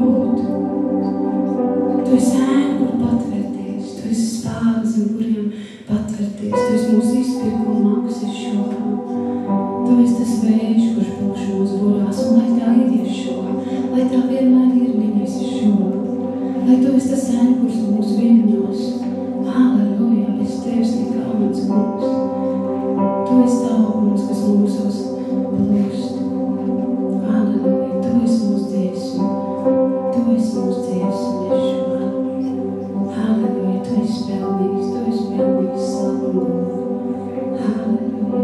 būt. Tu esi ēna, kur patvērties, tu esi spāri, zem kuriem patvērties, tu esi mūsu izpirkuma maksas šokā. Tu esi tas vējš, kurš pulkšanos burās, un lai tā ir šokā, lai tā vienmēr ir viņas šokā. Lai tu esi tas ēna, kurš mūs vienos. Halleluja, es Tevs nekā mans kungs. Tu esi tā uguns, kas mūsos plūst. Halleluja, tu esi mūsu dziesma. Tu esi mūsu dziesma, Ješua. Halleluja, tu esi pelnīgs slavu un godu. Halleluja.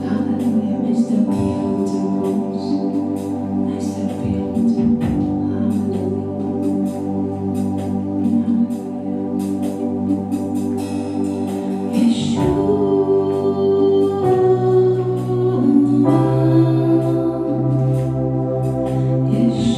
Halleluja, mēs Tev pielūdzam, kungs. Mēs Tev pielūdzam. Yes.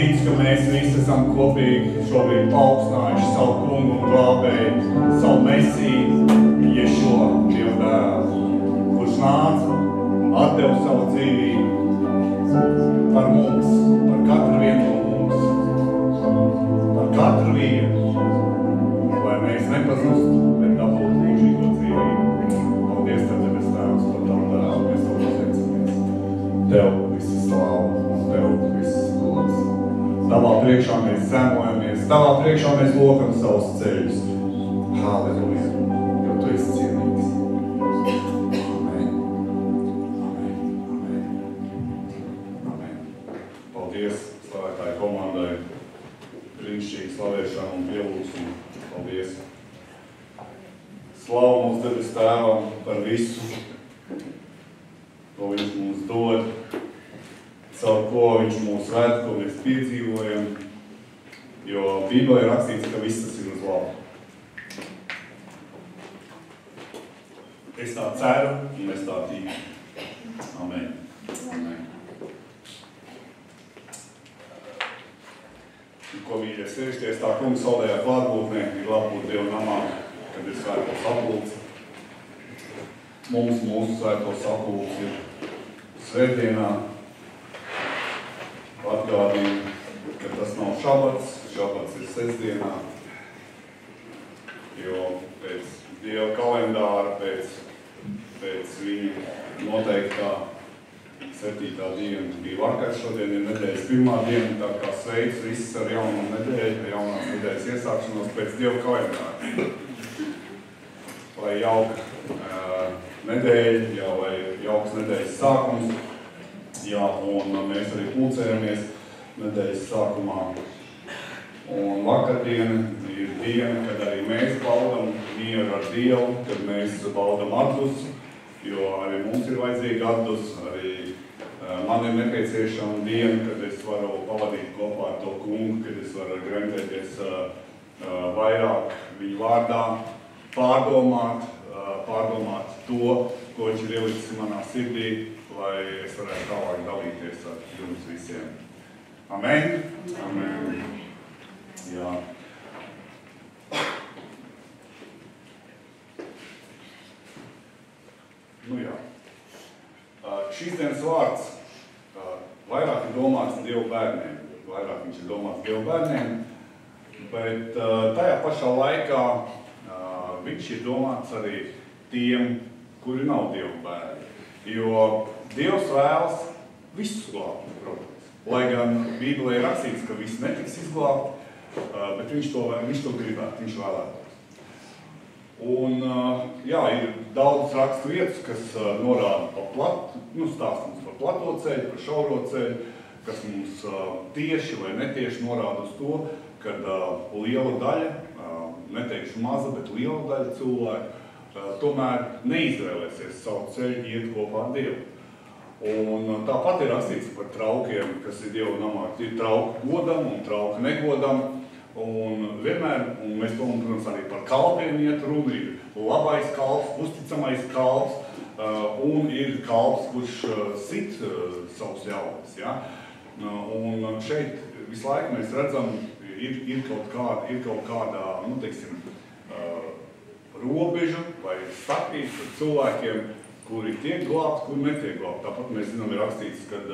ticu, ka mēs visi esam kopīgi šobrīd paaugstinājuši savu kungu un glābēju, savu mesiju, Ješua, Dieva dēlu, kurš nāca, atdeva savu dzīvību par mums, par katru vienu no mums, par katru vienu, lai mēs nepazustu, bet dabūtu mūžīgo dzīvību. Paldies Tev, debes Tēvs, par Tavu dēlu, mēs Tev pateicamies. Tev visi slavu un Tev visi gods. Tavā priekšā mēs zemojamies, Tavā priekšā mēs lokam savus ceļus. Halleluja, jo Tu esi cienīgs. Amen. Amen. Amen. Amen. Paldies slavētāju komandai. Brīnišķīgi slavēšana un pielūgsmu. Paldies. Slavu mūsu debes Tēvam par visu, ko Viņš mums dod, caur ko Viņš mūs ved, ko mēs piedzīvojam, jo Bībelē ir rakstīts, ka viss tas ir uz labu. Es tā ceru un es tā tiku. Amen. Amen. Ko mīļie sēžties tā kunga saldējā klātbūtnē, ir labi būt Dieva namā, kad ir svētos apulcs. Mums mūsu svētos apulcs ir svētdienā. Atgādinu, ka tas nav šabats, šabats ir sestdienā, jo pēc Dieva kalendāra, pēc viņa noteiktā 7. diena bija vakar, šodien ir nedēļas 1. diena, tā kā sveic visus ar jaunu nedēļu, jaunās nedēļas iesākšanos pēc Dieva kalendāra. Lai jauka nedēļa, jā, lai jauks nedēļas sākums, jā, un mēs arī pulcējamies nedēļas sākumā. Un vakardiena ir diena, kad arī mēs baudam mieru ar Dievu, kad mēs baudam atdus, jo arī mums ir vajadzīga atdus, arī man ir nepieciešama diena, kad es varu pavadīt kopā ar to kungu, kad es varu gremdēties vairāk viņu vārdā, pārdomāt to, ko Viņš ir ielicis manā sirdī, lai es varētu tālāk dalīties ar jums visiem. Amen? Amen. Jā. Nu jā. Šīs dienas vārds vairāk ir domāts Dievu bērniem. Vairāk viņš ir domāts Dievu bērniem, bet tajā pašā laikā viņš ir domāts arī tiem, kuri nav Dievu bērni. Jo Dievs vēlas visus glābt, protams. Lai gan Bībelē ir rakstīts, ka visi netiks izglābti, bet viņš to gribētu, viņš vēlētos. Un, jā, ir daudz rakstu vietas, kas norāda stāst mums par plato ceļu, par šauro ceļu, kas mums tieši vai netieši norāda uz to, kad liela daļa, neteikšu maza, bet liela daļa cilvēku, tomēr neizvēlēsies savu ceļu iet kopā ar Dievu. Un tāpat ir rakstīts par traukiem, kas ir Dieva namā. Ir trauki godam un trauki negodam. Un vienmēr, un mēs domājam, protams, arī par kalpiem iet runa, ir labais kalps, uzticamais kalps, un ir kalps, kurš sit savus jaunas. Ja? Un šeit visu laiku mēs redzam, ir kaut kādā, robeža vai sakīs ar cilvēkiem, kuri tiek glābti, kuri netiek glābti. Tāpat mēs zinām, ir rakstīts, kad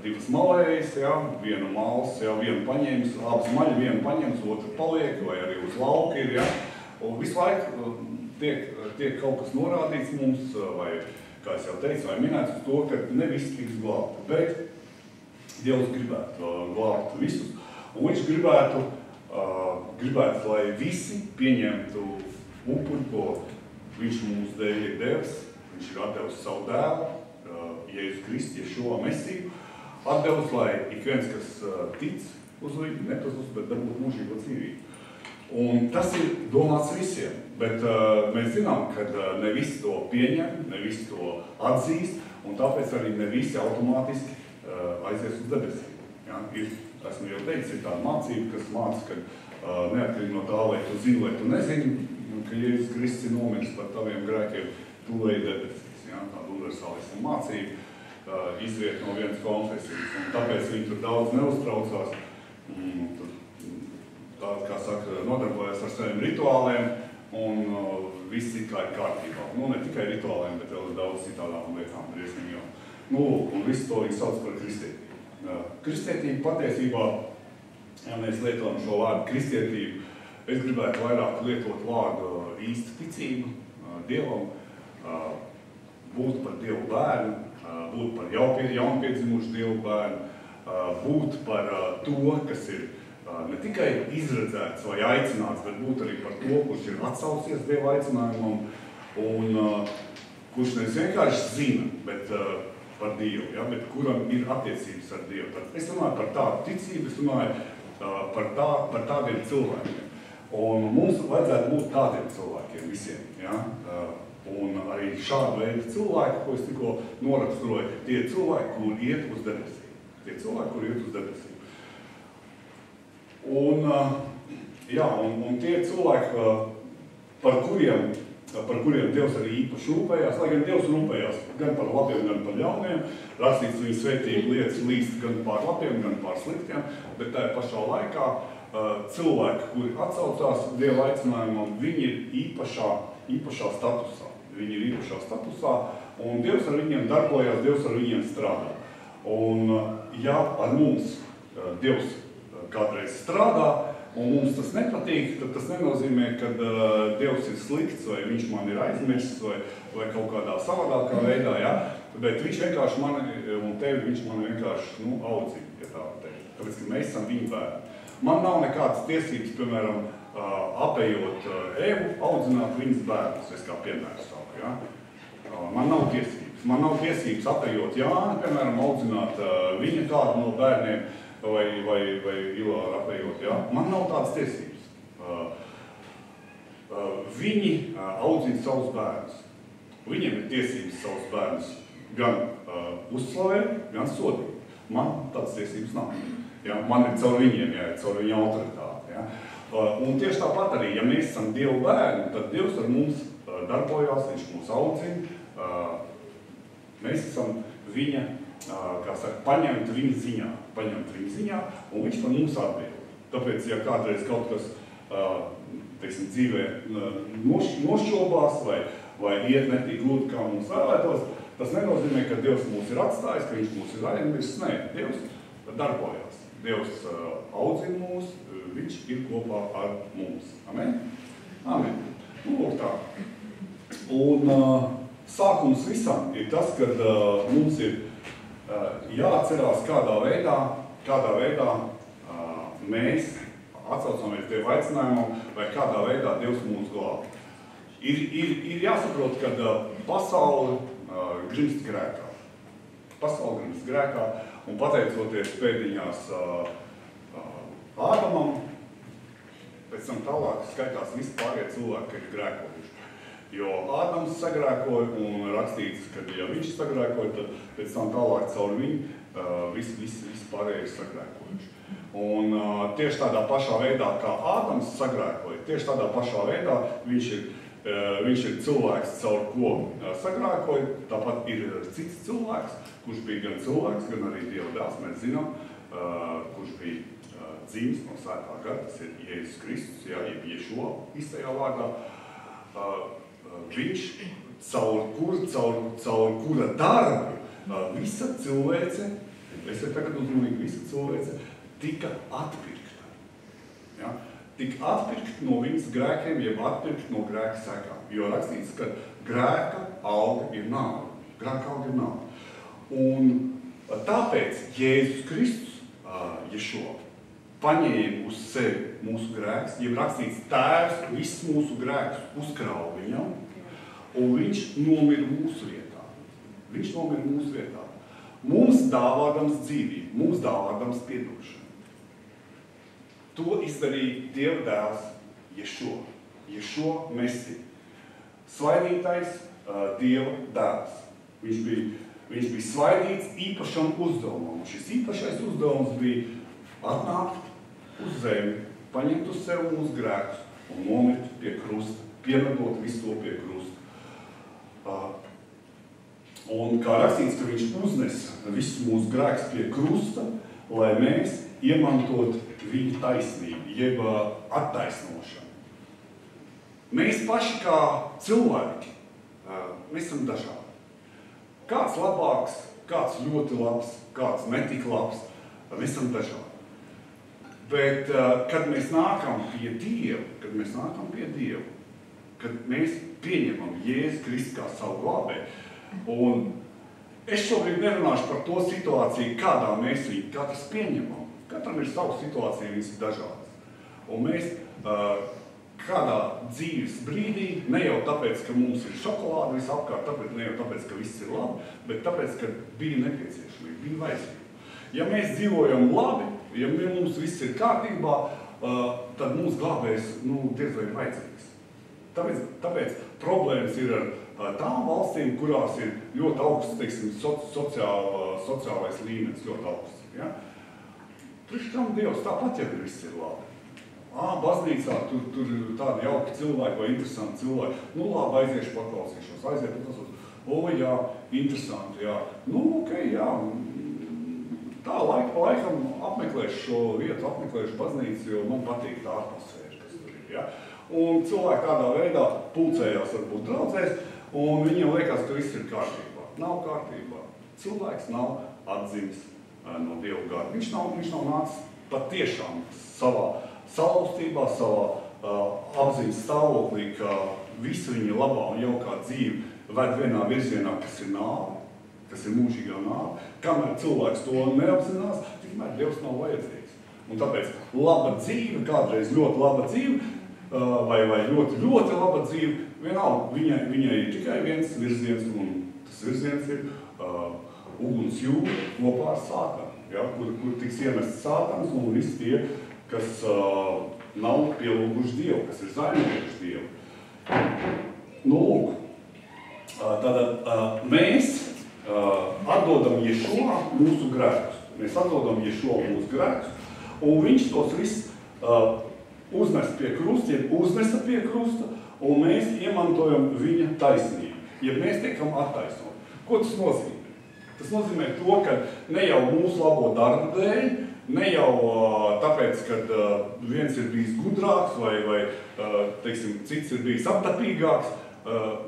divas malējas, ja, viena mals, ja, viena paņems, abas maļi, viena paņems, otra paliek, vai arī uz lauka ir, ja. Un visu laiku tiek kaut kas norādīts mums, vai, kā es jau teicu, vai minēts uz to, ka ne visi tiks glābti, bet Dievs gribētu glābt visus. Un viņš gribētu, lai visi pieņemtu upuri, ko viņš mums dēļ ir devis. Viņš ir atdevis savu dēlu, Jēzus Kristus, Ješua Mesiju, atdevis, lai ik viens, kas tic uz viņu, nepazust, bet dabūt mūžīgo dzīvību. Un tas ir domāts visiem, bet mēs zinām, ka ne visi to pieņem, ne visi to atzīst, un tāpēc arī ne visi automātiski aizies uz debesīm. Ja? Esmu jau teicis, ir tāda mācība, kas māca, ka neatkarīgi no tā, vai tu zini, vai tu nezini, ka Jēzus Kristus ir nomiris par taviem grēkiem, tu ej debesīs. Ja? Tāda universālisma mācība izriet no vienas konfesijas, un tāpēc viņi tur daudz neuztraucās. Tāda, kā saka, nodarbojas ar saviem rituāliem un viss it kā ir kārtībā. Ne tikai rituāliem, bet vēl daudz citādām lietām diezgan jau. Un visu to viņi sauc par kristietību. Kristietība patiesībā, ja mēs lietojam šo vārdu kristietību, es gribētu vairāk lietot vārdu īsta ticība Dievam, būt par Dievu bērnu, būt par jaunpiedzimušu Dievu bērnu, būt par to, kas ir ne tikai izredzēts vai aicināts, bet būt arī par to, kurš ir atsaucies Dieva aicinājumam un kurš nevis vienkārši zina, bet par Dievu, ja, bet kuram ir attiecības ar Dievu. Tad es runāju par tādu ticību, es runāju par tādiem cilvēkiem. Un mums vajadzētu būt tādiem cilvēkiem visiem, ja. Un arī šādu veidu cilvēki, ko es tikko noraksturoju, tie cilvēki, kur iet uz debesīm. Tie cilvēki, kur iet uz debesīm. Un tie cilvēki, par kuriem Dievs arī īpaši rūpējās, lai gan Dievs rūpējās gan par labiem, gan par ļauniem, rakstīts viņa svētību lietas līst gan par labiem, gan par sliktiem, bet tajā pašā laikā cilvēki, kuri atsaucās Dieva aicinājumam, viņi ir īpašā statusā. Viņi ir īpašā statusā, un Dievs ar viņiem darbojās, Dievs ar viņiem strādā. Un ja ar mums Dievs kādreiz strādā, un mums tas nepatīk, tad tas nenozīmē, ka Dievs ir slikts, vai viņš man ir aizmirsis, vai kaut kādā savādākā veidā, ja? Bet viņš vienkārši mani un tevi, viņš man vienkārši audzina, ja tā teikt. Tāpēc, ka mēs esam viņa bērni. Man nav nekādas tiesības, piemēram, apējot Evu, audzināt viņas bērnus, es kā piemēru savu, ja? Man nav tiesības. Man nav tiesības apējot Jāni, piemēram, audzināt viņa kādu no bērniem, vai Ilāru apējot, ja? Man nav tādas tiesības. Viņi audzina savus bērnus. Viņiem ir tiesības savus bērnus gan uzslavēt, gan sodīt. Man tādas tiesības nav. Ja? Man ir caur viņiem jāiet, caur viņa autoritāti. Ja? Un tieši tāpat arī, ja mēs esam Dieva bērni, tad Dievs ar mums darbojās, viņš mūs audzina. Mēs esam viņa, kā saka, paņemti viņa ziņā, un viņš par mums atbild. Tāpēc, ja kādreiz kaut kas, teiksim, dzīvē nošķobās vai iet netik gludi, kā mums vēlētos, tas nenozīmē, ka Dievs mūs ir atstājis, ka viņš mūs ir aizmirsis. Nē, Dievs darbojās. Dievs audzina mūs, viņš ir kopā ar mums. Amen? Amen. Lūk tā. Un sākums visam ir tas, kad mums ir jāatcerās, kādā veidā mēs atsaucamies Dieva aicinājumam, vai kādā veidā Dievs mūs glāb. Ir jāsaprot, ka pasaule grimst grēkā. Pasaule grimst grēkā, un pateicoties pēdiņās Ādamam, pēc tam tālāk skaitās visi pārējie cilvēki, kas ir grēkojuši. Jo Ādams sagrēkoja, un rakstīts, ka ja viņš sagrēkoja, tad pēc tam tālāk caur viņu visi pārējie ir sagrēkojuši. Un tieši tādā pašā veidā, kā Ādams sagrēkoja, tieši tādā pašā veidā viņš ir cilvēks, caur ko sagrēkoja. Tāpat ir cits cilvēks, kurš bija gan cilvēks, gan arī Dieva dēls, mēs zinām, kurš bija dzimis no Svētā gara, tas ir Jēzus Kristus, ja, jeb Ješua īstajā vārdā. Viņš, caur kura darbu visa cilvēce, es ir tagad uzmanīgi, visa cilvēce tika atpirkta. Ja? Tika atpirkt no viņas grēkiem, jeb atpirkt no grēka sekām. Jo rakstīts, ka grēka alga ir nāve. Grēka alga ir nāve. Un tāpēc Jēzus Kristus, Ješua, paņēma uz sevi mūsu grēks, jeb rakstīts Tēvs visus mūsu grēkus uzkrāva viņam, un viņš nomira mūsu vietā. Viņš nomira mūsu vietā. Mums dāvādams dzīvību, mums dāvādams piedošanu. To izdarīja Dieva dēls Ješua. Ješua Mesija. Svaidītais Dieva dēls. Viņš bija svaidīts īpašam uzdevumam. Šis īpašais uzdevums bija atnākt uz zemi, paņemt uz sevi mūsu grēkus un nomirt pie krusta, piemedot visu to pie krusta. Un kā rakstīts, ka viņš uznes visus mūsu grēkus pie krusta, lai mēs iemantot viņa taisnību, jeb attaisnošanu. Mēs paši kā cilvēki, mēs esam dažādi. Kāds labāks, kāds ļoti labs, kāds netik labs, mēs esam dažādi. Bet, kad mēs nākam pie Dieva, kad mēs pieņemam Jēzu Kristu kā savu glābēju, un es šobrīd nerunāšu par to situāciju, kādā mēs viņu katrs pieņemam. Katram ir savu situāciju, viņas ir dažādas. Un mēs kādā dzīves brīdī, ne jau tāpēc, ka mums ir šokolāde visapkārt, ne jau tāpēc, ka viss ir labi, bet tāpēc, ka bija nepieciešamība, bija vajadzība. Ja mēs dzīvojam labi, ja mums viss ir kārtībā, tad mūsu glābējs diez vai ir vajadzīgs. Tāpēc problēmas ir ar tām valstīm, kurās ir ļoti augsts, teiksim, sociālais līmenis ļoti augsts. Ja? Priekškam Dievs tāpat jau viss ir labi. Baznīcā tur ir tādi jauki cilvēki vai interesanti cilvēki. Labi, aiziešu paklausīšos. Jā, interesanti, jā. Ok, jā. Tā laika pa laikam apmeklēšu šo vietu, apmeklēšu baznīcu, jo man patīk tā atmosfēra, kas tur ir, ja. Un cilvēki tādā veidā pulcējās varbūt draudzēs, un viņiem liekas, ka viss ir kārtībā. Nav kārtībā. Cilvēks nav atzinis no Dieva gara. Viņš nav nācis patiešām savā salauztībā, savā apziņas stāvoklī, ka visa viņa labā un jaukā dzīve ved vienā virzienā, kas ir nāve, kas ir mūžīgā nāve. Kamēr cilvēks to neapzinās, tikmēr Dievs nav vajadzīgs. Un tāpēc laba dzīve, kādreiz ļoti laba dzīve, vai ļoti, ļoti laba dzīve, vienalga, viņai ir tikai viens virziens, un tas virziens ir uguns jūra kopā ar Sātanu, ja, kur tiks iemests Sātans un visi tie, kas nav pielūguši Dievu, kas ir zaimojuši Dievu. Lūk, tātad mēs atdodam Ješua mūsu grēkus. Mēs atdodam Ješua mūsu grēkus, un viņš tos viss uznesa pie krusta, un mēs iemantojam viņa taisnību, ja mēs tiekam attaisnoti. Ko tas nozīmē? Tas nozīmē to, ka ne jau mūsu labo darbu dēļ, ne jau tāpēc, ka viens ir bijis gudrāks vai teiksim, cits ir bijis aptapīgāks,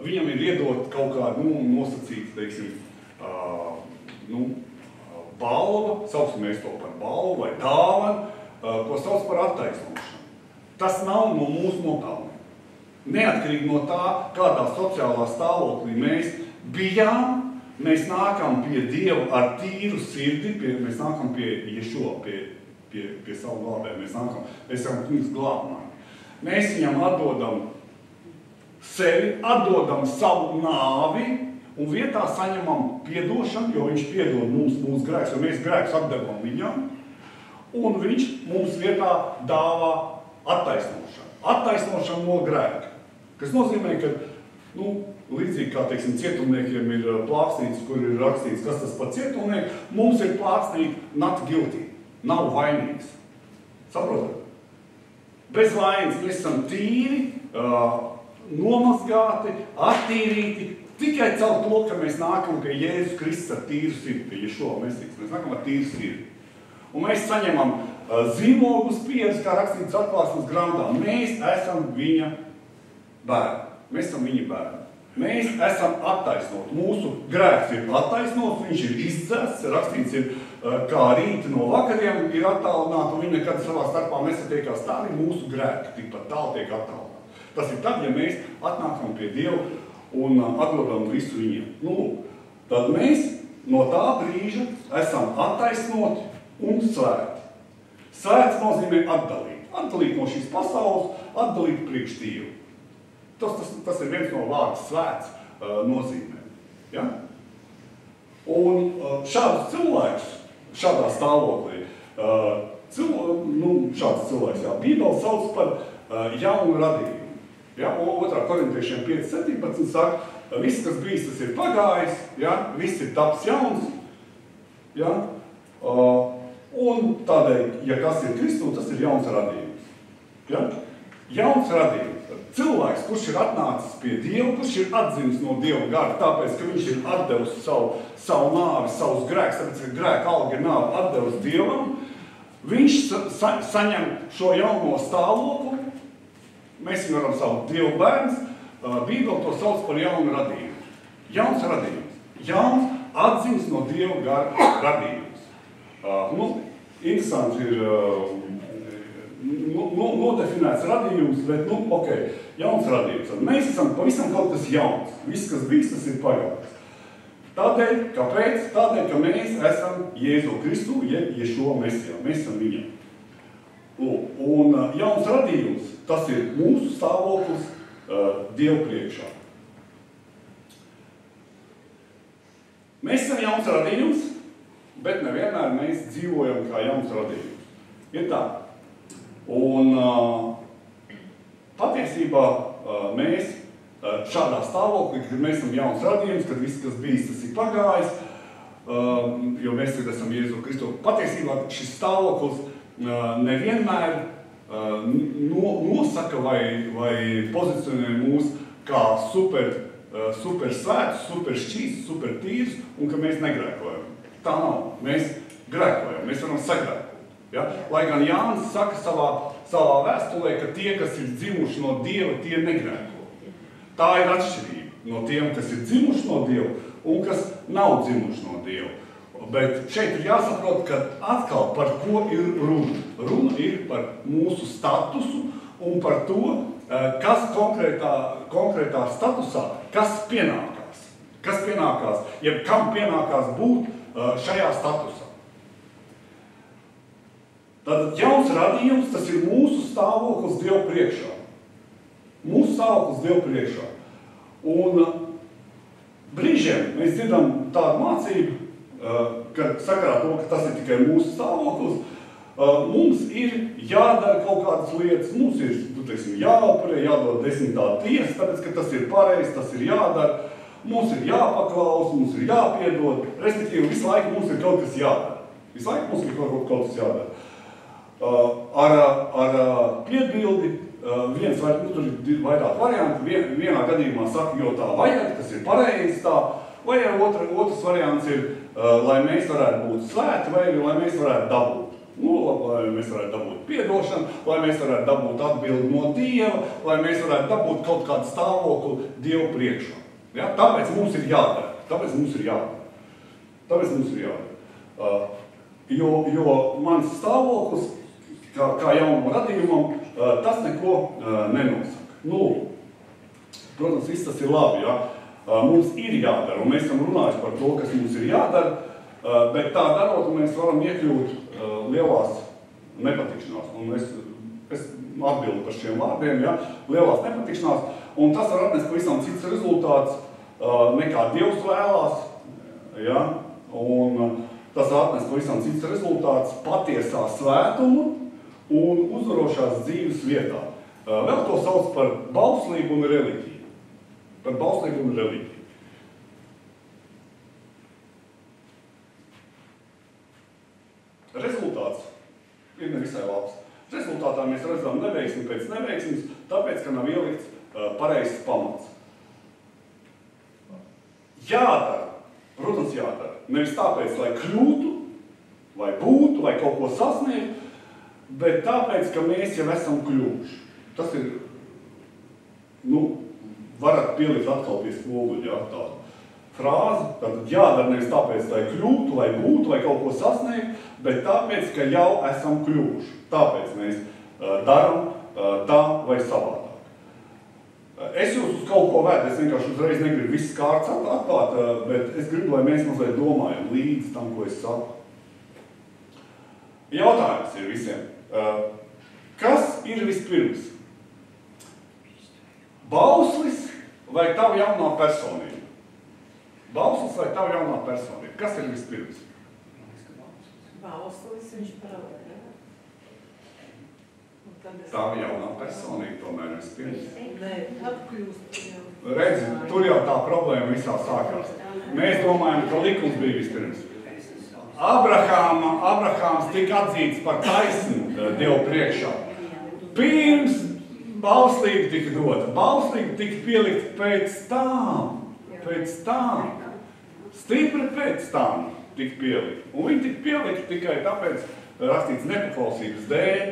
viņam ir iedot kaut kādu nosacītu, teiksim, balva, sauksim mēs to par balvu vai dāvanu, ko sauc par attaisnošanu. Tas nav no mūsu nopelniem. Neatkarīgi no tā, kādā sociālā stāvoklī mēs bijām, mēs nākam pie Dieva ar tīru sirdi, mēs nākam pie Ješua, pie savu glābēju, mēs esam kungs glābmāji. Mēs viņam atdodam sevi, atdodam savu nāvi un vietā saņemam piedošanu, jo viņš piedod mums mūsu grēkus, jo mēs grēkus atdevam viņam, un viņš mums vietā dāvā attaisnošanu. Attaisnošanu no grēka, kas nozīmē, ka, līdzīgi kā, teiksim, cietumniekiem ir plāksnītes, kur ir rakstīts, kas tas par cietumnieku, mums ir plāksnīte not guilty, nav vainīgs. Saprotat? Bez vainas mēs esam tīri, nomazgāti, attīrīti, tikai caur to, ka mēs nākam pie Jēzus Kristus ar tīru sirdi, pie Ješua Mesijas. Mēs nākam ar tīru sirdi. Un mēs saņemam zīmogus pieredzi, kā rakstīts atklāsmes grāmatā. Mēs esam viņa bērni. Mēs esam viņa bērni. Mēs esam attaisnoti. Mūsu grēks ir attaisnots, viņš ir izdzēsts, rakstīts ir, kā rīti no vakariem ir attālināti, un viņi nekad savā starpā nesatiekās, tā arī mūsu grēki tikpat tālu tiek attālināti. Tas ir tad, ja mēs atnākam pie Dieva un atdodam visu viņiem. Tad mēs no tā brīža esam attaisnoti un svēti. Svēts nozīmē atdalīt. Atdalīt no šīs pasaules, atdalīt priekš Dievu. Tas ir viens no vārds svēts nozīmē. Ja? Un šādus cilvēkus, šādā stāvoklī, šāds cilvēks, Bībele sauc par jaunu radījumu. Ja? 2. Korintiešiem 5:17 saka, viss, kas bijis, tas ir pagājis, ja? Viss ir taps jauns. Ja? Un tādēļ, ja kas ir Kristu, tas ir jauns radījums. Ja? Jauns radījums. cilvēks, kurš ir atnācis pie Dieva, kurš ir atzinis no Dieva gara, tāpēc, ka viņš ir atdevis savu nāvi, savus grēkus, tāpēc, ka grēka alga ir nāvi atdevis Dievam, viņš saņem šo jauno stāvokli, mēs viņu varam saukt Dieva bērns, Bībele to sauc par jaunu radījumu. Jauns radījums. Jauns atzinis no Dieva gara radījums. Interesants ir nodefinēts radījums, bet, jauns radījums. Mēs esam pavisam kaut kas jauns. Viss, kas bijis, tas ir pagājis. Tādēļ, kāpēc? Tādēļ, ka mēs esam Jēzu Kristu, Ješua Mesijā. Mēs esam viņam. Un jauns radījums, tas ir mūsu stāvoklis Dievu priekšā. Mēs esam jauns radījums, bet nevienmēr mēs dzīvojam kā jauns radījums. Ir tā. Un patiesībā mēs šādā stāvoklī, kad mēs esam jauns radījums, kad viss, kas bijis, tas ir pagājis, jo mēs tagad esam Jēzu Kristu. Patiesībā šis stāvoklis nevienmēr nosaka vai pozicionē mūs kā super svētus, super šķīstus, super tīrus un ka mēs negrēkojam. Tā nav. Mēs grēkojam. Mēs varam sagrēkot. Ja? Lai gan Jānis saka savā vēstulē, ka tie, kas ir dzimuši no Dieva, tie negrēko. Tā ir atšķirība no tiem, kas ir dzimuši no Dieva un kas nav dzimuši no Dieva. Bet šeit ir jāsaprot, ka atkal par ko ir runa. Runa ir par mūsu statusu un par to, kas konkrētā statusā, kas pienākās. Kas pienākās, jeb kam pienākās būt šajā statusā. Tātad jauns radījums, tas ir mūsu stāvoklis Dievu priekšā. Mūsu stāvoklis Dievu priekšā. Un brīžiem mēs dzirdam tādu mācību, kad sakarā to, ka tas ir tikai mūsu stāvoklis, mums ir jādara kaut kādas lietas, mums ir, jāoperē, jādod 10. tiesa, tāpēc, ka tas ir pareizi, tas ir jādara, mums ir jāpaklaus, mums ir jāpiedod, respektīvi visu laiku mums ir kaut kas jādara. Visu laiku mums ir kaut kas jādara. Ar piebildi, tur ir vairāk varianti, vienā gadījumā saka, jo tā vajag, tas ir pareizi tā, vai otrs variants ir, lai mēs varētu būt svēti, vai lai mēs varētu dabūt. Lai mēs varētu dabūt piedošanu, lai mēs varētu dabūt atbildi no Dieva, lai mēs varētu dabūt kaut kādu stāvokli Dievu priekšā. Ja? Tāpēc mums ir jādara. Jo mans stāvoklis, kā jaunam radījumam, tas neko nenosaka. Protams, viss tas ir labi, ja? Mums ir jādara, un mēs esam runājuši par to, kas mums ir jādara, bet tā darot, mēs varam iekļūt lielās nepatikšanās. Un es atbildu par šiem vārdiem, ja? Lielās nepatikšanās, un tas var atnest pavisam cits rezultāts, nekā Dievs vēlās, ja? Un tas var atnest pavisam cits rezultāts patiesā svētuma un uzvarošās dzīves vietā. Vēl to sauc par bauslību un reliģiju. Rezultāts ir nevisai labs. Rezultātā mēs redzam neveiksmi pēc neveiksmes, tāpēc, ka nav ielikts pareizs pamats. Jādara, protams jādara. Nevis tāpēc, lai kļūtu, vai būtu, vai kaut ko sasniegt, bet tāpēc, ka mēs jau esam kļuvuši. Tas ir, varat pielikt atkal pie spoguļa, ja, tādu frāzi. Tātad jādara nevis tāpēc, lai kļūtu, lai būtu, vai kaut ko sasniegt, bet tāpēc, ka jau esam kļuvuši. Tāpēc mēs daram tā vai savādāk. Es jūs uz kaut ko vēdu, es vienkārši uzreiz negribu viss kārts atklāt, bet es gribu, lai mēs mazliet domājam līdz tam, ko es saku. Jautājums ir visiem. Kas ir vispirms? Bauslis vai tava jaunā personība? Bauslis vai tava jaunā personība? Kas ir vispirms? Bauslis, viņš parādē. Tava jaunā personība tomēr vispirms. Nē, apkļūst. Redzi, tur jau tā problēma visā sākās. Mēs domājam, ka likums bija vispirms. Abrahāms tika atzīts par taisnu Dievu priekšā. Pirms Bauslība tika dota. Bauslība tika pielikt pēc tām. Stipri pēc tām tika pielikt. Un viņi tika pielikt tikai tāpēc, rakstīts nepaklausības dēļ.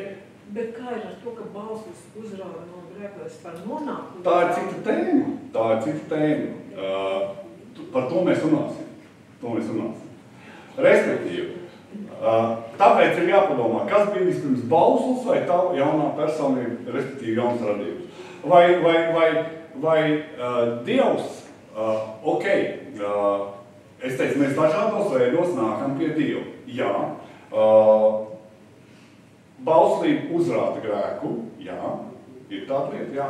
Bet kā ir ar to, ka Bauslis uzrāda no grēkos par nonākumu? Tā ir cita tēma. Par to mēs runāsim. Respektīvi, tāpēc ir jāpadomā, kas bija vispirms Bauslis vai tā jaunā personība, respektīvi jauns radījums. Vai Dievs, es teicu, mēs dažādos veidos nākam pie Dievu. Jā, Bauslība uzrāda grēku, jā, ir tāda lieta, jā.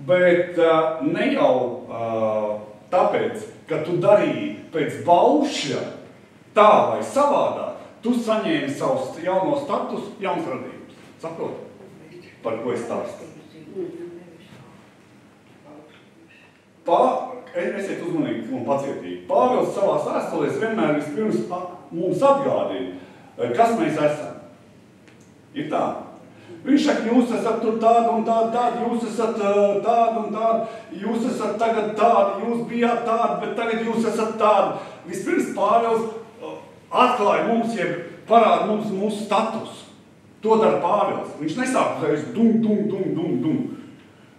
Bet ne jau tāpēc, ka tu darīji pēc baušļa tā vai savādāk, tu saņēmi savus jauno status, jauns radījums. Saprot? Par ko es stāstu? Esiet uzmanīgi un pacietīgi. Pāvils savās vēstulēs vienmēr vispirms mums atgādina, kas mēs esam. Ir tā. Viņš saka, jūs esat tur tādi un tādi, jūs esat tādi un tādi, jūs esat tagad tādi, jūs bijāt tādi, bet tagad jūs esat tādi. Vispirms Pāvils atklāja mums, parāda mums mūsu status. To dara Pāvils. Viņš nesāk uzreiz dum.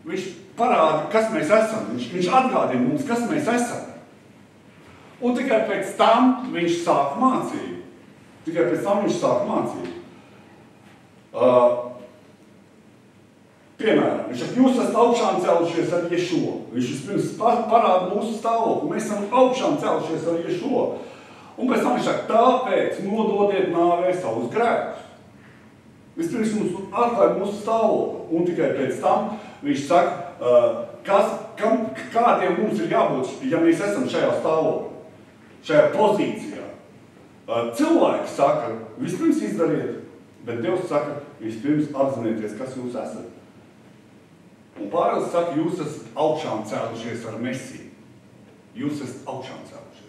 Viņš parāda, kas mēs esam. Viņš atgādina mums, kas mēs esam. Un tikai pēc tam viņš sāk mācību. Piemēram, viņš saka, jūs esat augšām cēlušies ar Ješo. Viņš vispirms parāda mūsu stāvokli. Mēs esam augšām cēlušies ar Ješo. Un pēc tam viņš saka, tāpēc nododiet nāvē savus grēkus. Vispirms mums atklāja mūsu stāvokli. Un tikai pēc tam viņš saka, kādiem mums ir jābūt, ja mēs esam šajā stāvoklī, šajā pozīcijā. Cilvēki saka, vispirms izdariet, bet Dievs saka, vispirms apzinieties, kas jūs esat. Un Pāvils saka, jūs esat augšām cēlušies ar Mesiju. Jūs esat augšām cēlušies.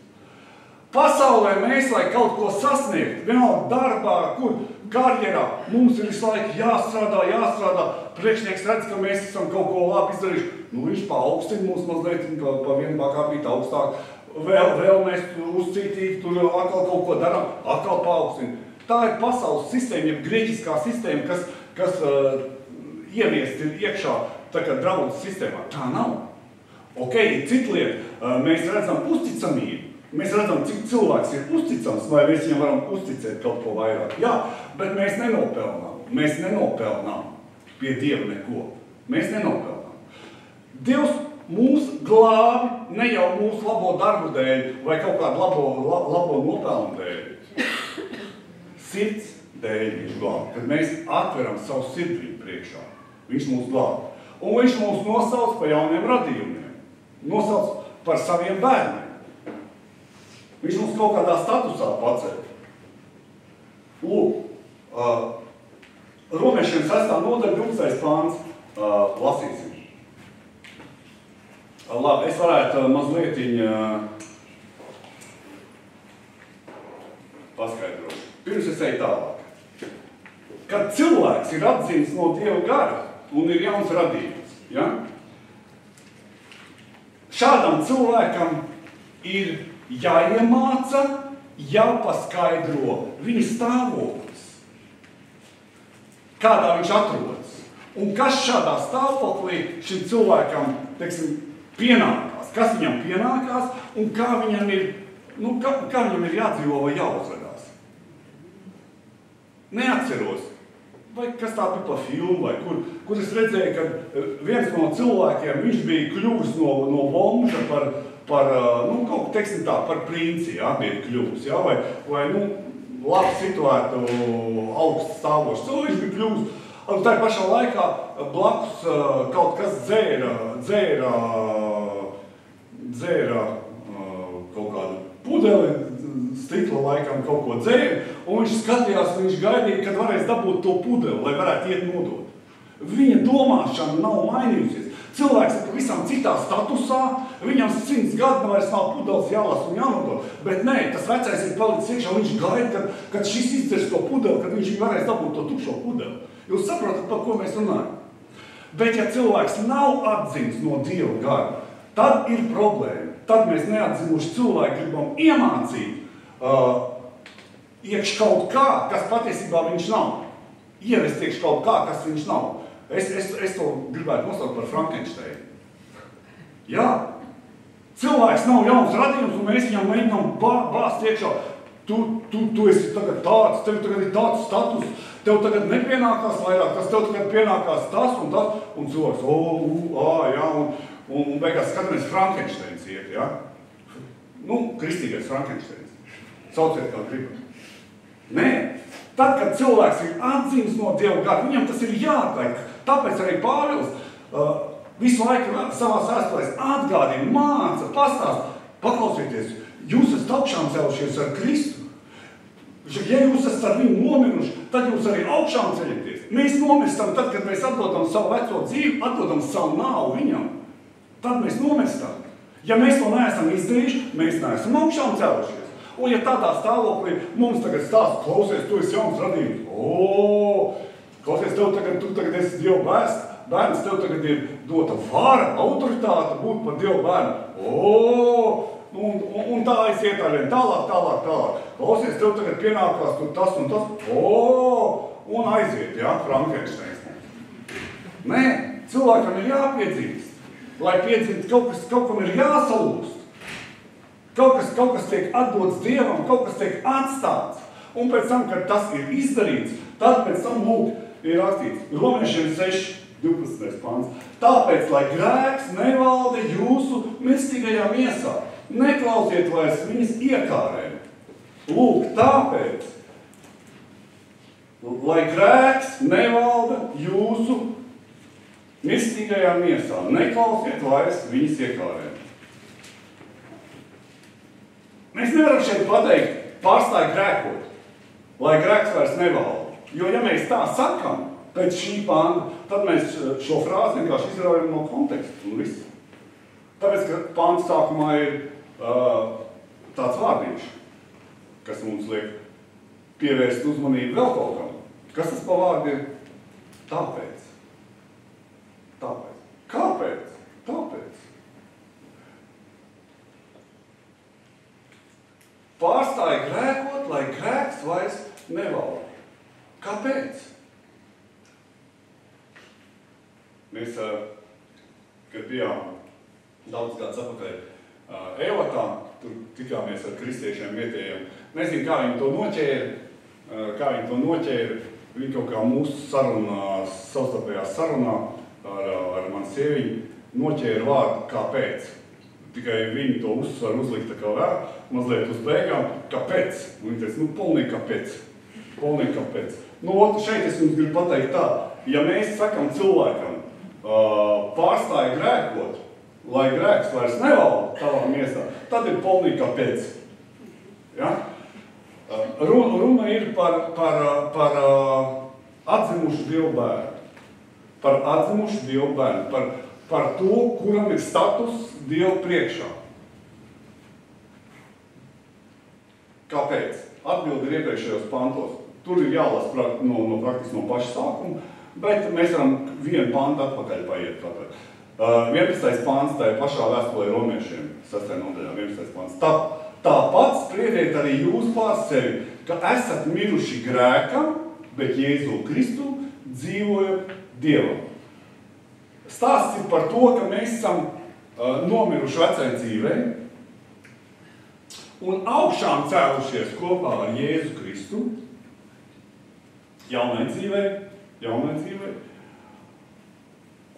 Pasaulē mēs, lai kaut ko sasniegt, vienalga darbā, kur karjerā, mums ir visu laiku jāstrādā. Priekšnieks redz, ka mēs esam kaut ko labi izdarījuši. Viņš paaugstina mūs mazliet, pa vienu pakāpīt augstāk. Vēl mēs uzcītīgi tur atkal kaut ko darām, atkal paaugstina. Tā ir pasaules sistēma, ja grieķiskā sistēma, kas ieviest ir iekšā tā kā draudzes sistēmā. Tā nav. Cita lieta, mēs redzam uzticamību. Mēs redzam, cik cilvēks ir uzticams, vai mēs viņam varam uzticēt kaut ko vairāk. Jā, bet mēs nenopelnām. Mēs nenopelnām pie Dieva neko. Mēs nenopelnām. Dievs mūs glābi ne jau mūsu labo darbu dēļ vai kaut kādu labo nopelnu dēļ. Sirds dēļ viņš glābi, kad mēs atveram savu sirdību priekšā. Viņš mūs glābi. Un viņš mūs nosauc par jauniem radījumiem. Nosauc par saviem bērniem. Viņš mums kaut kādā statusā paceļ. Lūk, Romiešiem 6. nodaļa 12. pāns lasīsim. Labi, es varētu mazlietiņ paskaidrot. Pirms es eju tālāk. Kad cilvēks ir atzīts no Dieva gara un ir jauns radījums, ja? Šādam cilvēkam ir jāiemāca, jāpaskaidro viņa stāvoklis, kādā viņš atrodas. Un kas šādā stāvoklī šim cilvēkam, teiksim, pienākās, kas viņam pienākās un kā viņam ir jādzīvo vai jāuzvedās. Neatceros, vai kas tā bija pa filmu, vai kur es redzēju, ka viens no cilvēkiem, viņš bija kļuvis no bomža par princi, jā, bija kļuvis, jā, vai labi situētu augstu stāvošu cilvēku, viņš bija kļuvis. Un tā pašā laikā blakus kaut kas dzēra kaut kādu pudeli, stikla laikam kaut ko dzēra, un viņš skatījās, viņš gaidīja, kad varēs dabūt to pudeli, lai varētu iet nodot. Viņa domāšana nav mainījusies. Cilvēks ir pavisam citā statusā, viņam 100 gadu vairs nav pudeles jālas un jānodot, bet nē, tas vecais ir palicis iekšā, viņš gaida, kad šis izdzers to pudeli, kad viņš varēs dabūt to tukšo pudeli. Jūs saprotat, par ko mēs runājam? Bet ja cilvēks nav atzinis no Dieva gara, tad ir problēma. Tad mēs neatzinuši cilvēku gribam iemācīt iekš kaut kā, kas patiesībā viņš nav. Ievest iekš kaut kā, kas viņš nav. Es to gribētu nosaukt par Frankensteinu. Jā. Cilvēks nav jauns radījums, un mēs viņam mēģinām bāzt iekšā. Tu esi tagad tāds, tev tagad ir tāds status, tev tagad nepienākās vairāk, tev tagad pienākās tas un tas, un cilvēks, jā, un beigās skatāmies Frankensteins iet, jā. Kristīgais Frankensteins. Sauciet kā gribat. Nē, tad, kad cilvēks ir atzīmes no Dieva gara, viņam tas ir jāatlaik. Tāpēc arī Pāvils visu laiku savās vēstulēs atgādina, māca, pastāst, paklausieties, jūs esat augšām cēlušies ar Kristu. Ja jūs esat ar viņu nomiruši, tad jūs arī augšām ceļaties. Mēs nomirstam tad, kad mēs atdodam savu veco dzīvi, atdodam savu nāvu viņam. Tad mēs nomirstam. Ja mēs to neesam izdarījuši, mēs neesam augšām cēlušies. Un ja tādā stāvoklī mums tagad stāsta, klausies, tu esi jauns radījums. Klausies, tu tagad esi Dieva bērns, tev tagad ir dota vara, autoritāte būt par Dieva bērnu. Un tā aiziet arvien tālāk. Klausies, tev tagad pienākās tur tas un tas. Un aiziet, jā, Frankensteins. Nē, cilvēkam ir jāpiedzīst. Lai piedzīst, kaut kam ir jāsalūst. Kaut kas tiek atdots Dievam, kaut kas tiek atstāts. Un pēc tam, kad tas ir izdarīts, tad pēc tam ir rakstīts. Romiešiem 6:12 pants. Tāpēc, lai grēks nevalda jūsu mirstīgajā miesā, neklausiet vairs viņas iekārē. Lūk, tāpēc, lai grēks nevalda jūsu mirstīgajā miesā, neklausiet vairs viņas iekārē. Mēs nevaram šeit pateikt, pārstāj grēkot, lai grēks vairs nevalda. Jo, ja mēs tā sakam, pēc šī panta, tad mēs šo frāzi vienkārši izraujam no konteksta un viss. Tāpēc, ka panta sākumā ir tāds vārdiņš, kas mums liek pievērst uzmanību vēl kaut kam. Kas tas pa vārdu ir? Tāpēc. Kāpēc? Tāpēc. Pārstāj grēkot, lai grēks vairs nevalda. Kāpēc? Mēs, kad bijām daudz gadus atpakaļ Eilatā, tur tikāmies ar kristiešiem vietējiem. Nezinu, kā viņi to noķēra. Viņi kaut kā mūsu savstarpējā sarunā ar mani sieviņu noķēra vārdu kāpēc. Tikai viņi to uzsvaru uzlikt tā kā vēl, mazliet uz beigām, kāpēc. Un viņi teica, polnīgi kāpēc. Šeit es jums gribu pateikt tā, ja mēs sakam cilvēkam, pārstāja grēkot, lai grēks vairs nevalda tavā miesā, tad ir polnīgi kāpēc. Ja? Runa ir par atzimušu Dievu bērnu. Par atzimušu Dievu bērnu. Par to, kuram ir status Dievu priekšā. Kāpēc? Atbildi ir iepriekšējos pantos. Tur ir jālas praktiski no paša sākuma, bet mēs varam vienu pantu atpakaļ paiet. 11. pants tajā pašā vēstulē Romiešiem, 6. nodaļā, 11. pants. Tāpat spriediet arī jūs pār sevi, ka esat miruši grēkam, bet Jēzu Kristu dzīvojot Dievam. Stāsts ir par to, ka mēs esam nomiruši vecai dzīvei un augšām cēlušies kopā ar Jēzu Kristu, jaunai dzīvei,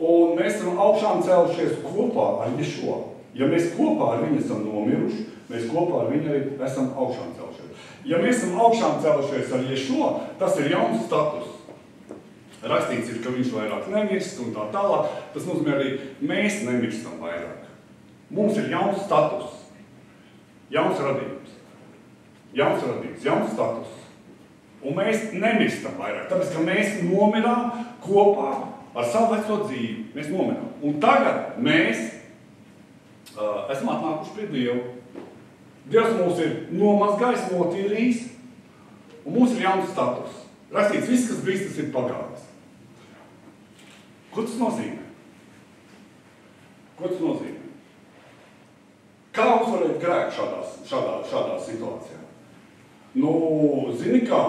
un mēs esam augšām cēlušies kopā ar Ješo. Ja mēs kopā ar viņu esam nomiruši, mēs kopā ar viņu arī esam augšām cēlušies. Ja mēs esam augšām cēlušies ar Ješo, tas ir jauns status. Rakstīts ir, ka viņš vairāk nemirst un tā tālāk. Tas nozīmē arī, mēs nemirstam vairāk. Mums ir jauns status, jauns radījums, jauns status. Un mēs nemirstam vairāk, tāpēc, ka mēs nomirām kopā ar savu veco dzīvi. Mēs nomirām. Un tagad mēs esam atnākuši pie Dievu. Dievs mūs ir nomazgājis, notīrījis, un mums ir jauns status. Rakstīts, viss, kas bijis, tas ir pagājis. Ko tas nozīmē? Ko tas nozīmē? Kā uzvarēt grēku šādā situācijā? Nu, zini kā,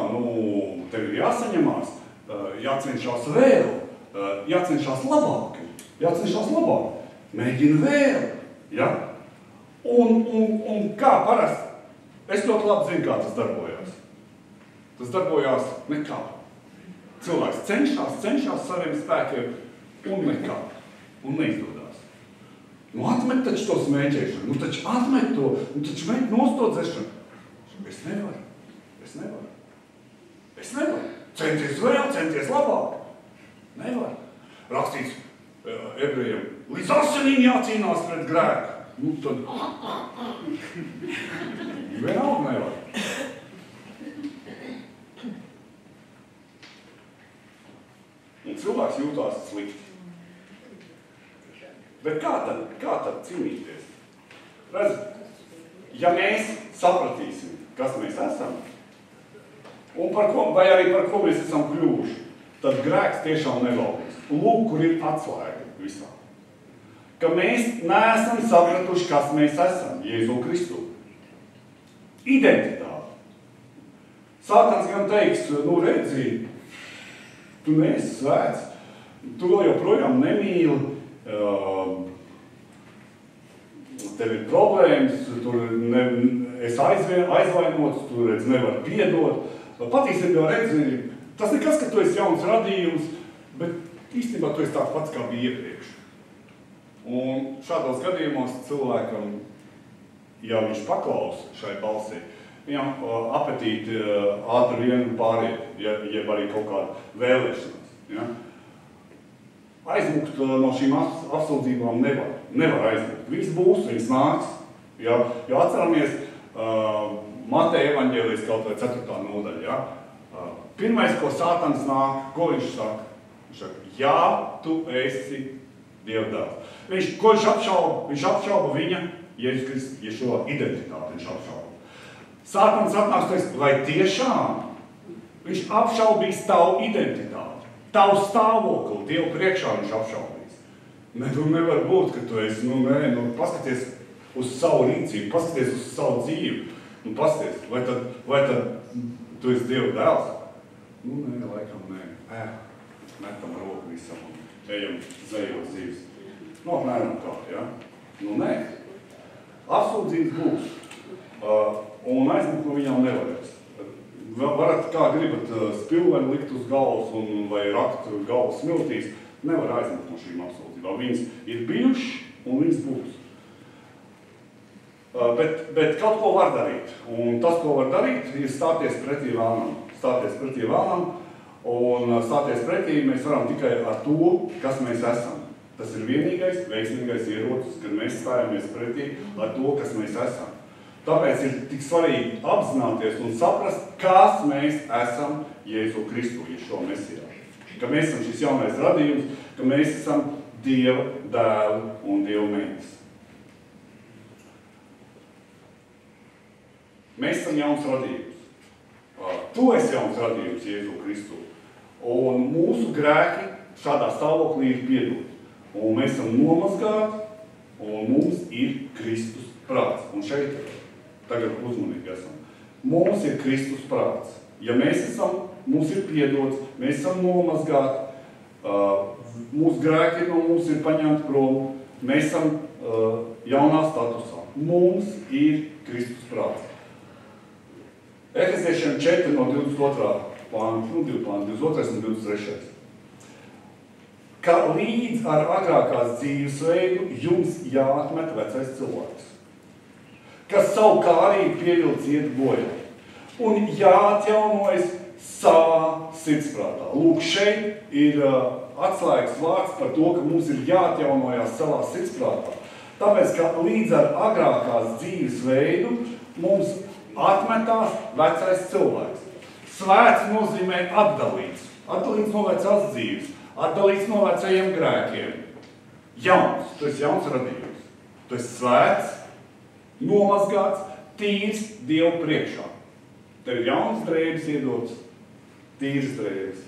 tev ir jāsaņemās, jācenšās vēl, jācenšās labāk. Mēģini vēl, ja? Un kā parasti? Es ļoti labi zinu, kā tas darbojās. Tas darbojās nekā. Cilvēks cenšas saviem spēkiem un nekā. Un neizdodās. Atmet taču to smēķēšanu, taču atmet to, taču met nost to dzešanu. Es nevaru. Centies vēl, centies labāk. Nevar. Rakstīts ebrejiem, līdz asinīm jācīnās pret grēku. Tad vienalga nevar. Un cilvēks jūtās slikti. Bet kā tad cīnīties? Ja mēs sapratīsim, kas mēs esam, un vai arī par ko mēs esam kļuvuši, tad grēks tiešām nevaldīs. Lūk, kur ir atslēga visā. Ka mēs neesam sapratuši, kas mēs esam, Jēzu Kristu. Identitāte. Sātans gan teiks, redzi, tu neesi svēts, tu vēl joprojām nemīli, tev ir problēmas, tur es aizvainots, tu redz nevar piedot. Patiesībā redzi, tas nekas, ka tu esi jauns radījums, bet īstenībā tu esi tāds pats, kā bija iepriekš. Un šādos gadījumos cilvēkam, ja viņš paklausa šai balsī, viņam apetīti ātri vien pāriet, jeb arī kaut kāda vēlēšanās. Ja? Aizmukt no šīm apsūdzībām nevar aizmukt. Viss būs, viņas nāks. Ja? Jo atceramies Mateja evaņģēlijas kaut vai 4. nodaļa. Ja? Pirmais, ko Sātans nāk, ko viņš saka? Viņš saka, jā, tu esi Dieva dēls. Ko viņš apšauba? Viņš apšauba viņa, Jēzus Kristus, Ješua identitāti viņš apšauba. Sātans atnāks teiks, vai tiešām viņš apšaubīs tavu identitāti, tavu stāvokli, Dievu priekšā viņš apšaubīs. Nevar būt, ka tu esi, paskaties uz savu rīcību, paskaties uz savu dzīvi, paskaties, vai tad tu esi Dieva dēls? Laikam nē. Metam roku visam un ejam zējos dzīves. Apmēram kā, ja? Nē. Apsūdzības būs. Un aizmukt no viņām nevarēs. Varat, kā gribat, spilveni likt uz galvas vai rakt galvas smiltīs, nevar aizmukt no šīm apsūdzībām. Viņas ir bijuši un viņas būs. Bet kaut ko var darīt. Un tas, ko var darīt, ir stāties pretī vēlnam. Un stāties pretī mēs varam tikai ar to, kas mēs esam. Tas ir vienīgais, veiksmīgais ierocis, kad mēs stājamies pretī ar to, kas mēs esam. Tāpēc ir tik svarīgi apzināties un saprast, kas mēs esam Jēzu Kristu, Ješua Mesijā. Ka mēs esam šis jaunais radījums, ka mēs esam Dieva dēli un Dieva meitas. Mēs esam jauns radījums. Tu esi jauns radījums Jēzu Kristu. Un mūsu grēki šādā stāvoklī ir piedoti. Un mēs esam nomazgāti, un mums ir Kristus prāts. Un šeit tagad uzmanīgi esam. Mums ir Kristus prāts. Ja mēs esam, mums ir piedots, mēs esam nomazgāti, mūsu grēki no mums ir paņemti prom, mēs esam jaunā statusā. Mums ir Kristus prāts. Efeziešiem 4 no 22. pānta, 22. un 23. Ka līdz ar agrākās dzīvesveidu jums jāatmet vecais cilvēks, kas savu kārību pievilc iet bojā, un jāatjaunojas savā sirdsprātā. Lūk, šeit ir atslēgas vārds par to, ka mums ir jāatjaunojās savā sirdsprātā. Tāpēc, ka līdz ar agrākās dzīvesveidu mums atmetās vecais cilvēks. Svēts nozīmē atdalīts. Atdalīts no vecās dzīves. Atdalīts no vecajiem grēkiem. Jauns. Tu esi jauns radījums. Tu esi svēts, nomazgāts, tīrs Dievu priekšā. Tev ir jauns drēbes iedots, tīrs drēbes.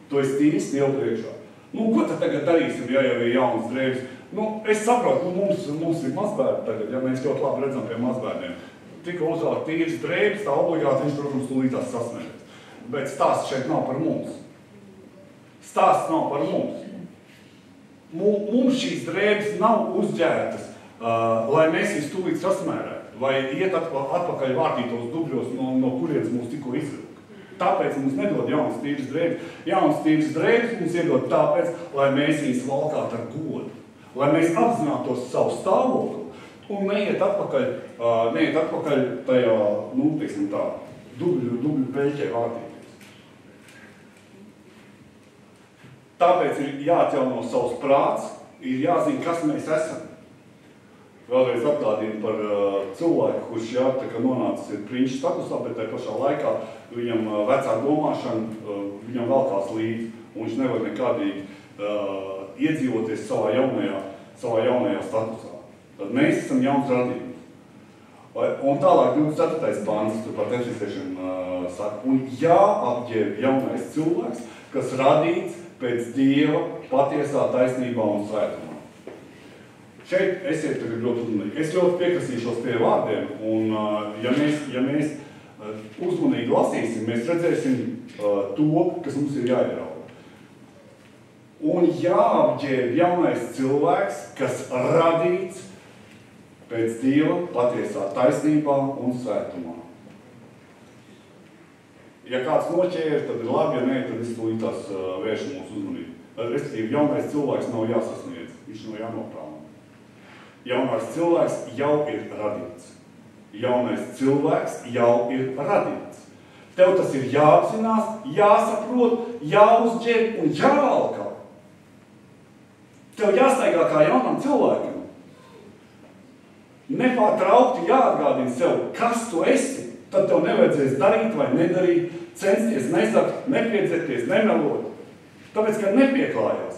Tu esi tīrs Dievu priekšā. Nu, ko tad tagad darīsim, ja jau ir jaunas drēbes? Nu, es saprotu, mums ir mazbērni tagad, ja mēs ļoti labi redzam pie mazbērniem. Tikko uzvāk tīras drēbes, tā obligāti viņš, protams, tūlītās sasmērēs. Bet stāsts šeit nav par mums. Stāsts nav par mums. Mums šīs drēbes nav uzģērtas, lai mēs viņus tūlīt sasmērētu, vai iet atpakaļ vārtītos dubļos, no kurienes mūs tikko izvilka. Tāpēc mums nedod jaunas tīras drēbes. Jaunas tīras drēbes mums iedod tāpēc, lai mēs viņus valkātu ar godu. Lai mēs apzinātos savu stāvokli un neiet atpakaļ tajā, nu, teiksim tā, dubļu peļķē vārtīties. Tāpēc ir jāatjauno savs prāts, ir jāzina, kas mēs esam. Vēlreiz atgādinu par cilvēku, kurš tā kā nonācis ir prinča statusā, bet tajā pašā laikā viņam vecā domāšana viņam velkās līdzi, un viņš nevar nekādīgi iedzīvoties savā jaunajā statusā. Tad mēs esam jauns radījums. Un tālāk 24. pāns par efeziešiem saka, un jāapģērb jaunais cilvēks, kas radīts pēc Dieva patiesā taisnībā un svētumā. Šeit esiet tagad ļoti uzmanīgi. Es ļoti piekrasīšos pie vārdiem, un ja mēs uzmanīgi lasīsim, mēs redzēsim to, kas mums ir jāierauga. Un jāapģērb jaunais cilvēks, kas radīts pēc Dieva patiesā taisnībā un svētumā. Ja kāds noķēra, tad ir labi, ja nē, tad es tūlītās vēršu mūsu uzmanību. Respektīvi, jaunais cilvēks nav jāsasniedz, viņš nav jānopelna. Jaunais cilvēks jau ir radīts. Jaunais cilvēks jau ir radīts. Tev tas ir jāapzinās, jāsaprot, jāuzģērb un jāvalkā. Tev jāstaigā kā jaunam cilvēkam. Nepārtraukti jāatgādina sev, kas tu esi. Tad tev nevajadzēs darīt vai nedarīt, censties, nezakt, nepiedzerties, nemelot. Tāpēc, ka nepieklājās.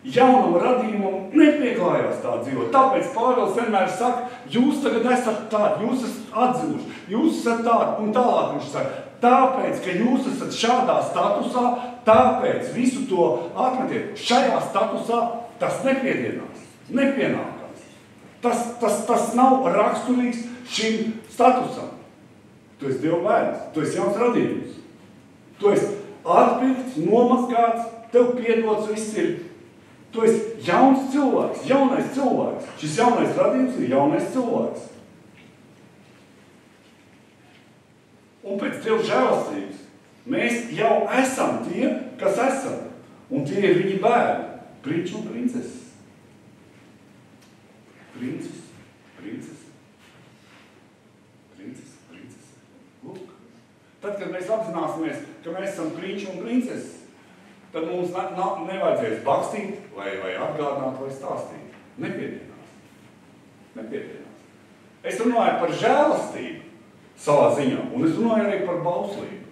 Jaunam radījumam nepieklājās tā dzīvot. Tāpēc Pāvils vienmēr saka, jūs tagad esat tādi, jūs esat atzinuši, jūs esat tādi, un tālāk viņš saka, tāpēc, ka jūs esat šādā statusā, tāpēc visu to atmetiet. Šajā statusā tas nepienākās. Tas nav raksturīgs šim statusam. Tu esi Dieva bērns, tu esi jauns radījums. Tu esi atpirkts, nomazgāts, tev piedots, viss ir. Tu esi jauns cilvēks, jaunais cilvēks. Šis jaunais radījums ir jaunais cilvēks. Un pēc Dieva žēlastības mēs jau esam tie, kas esam. Un tie ir viņi bērni, prinči un princeses. Princes. Lūk. Tad, kad mēs apzināsimies, ka mēs esam prinči un princeses, tad mums nevajadzēs bakstīt, vai atgādināt, vai stāstīt. Nepietienās. Es runāju par žēlastību savā ziņā, un es runāju arī par bauslību.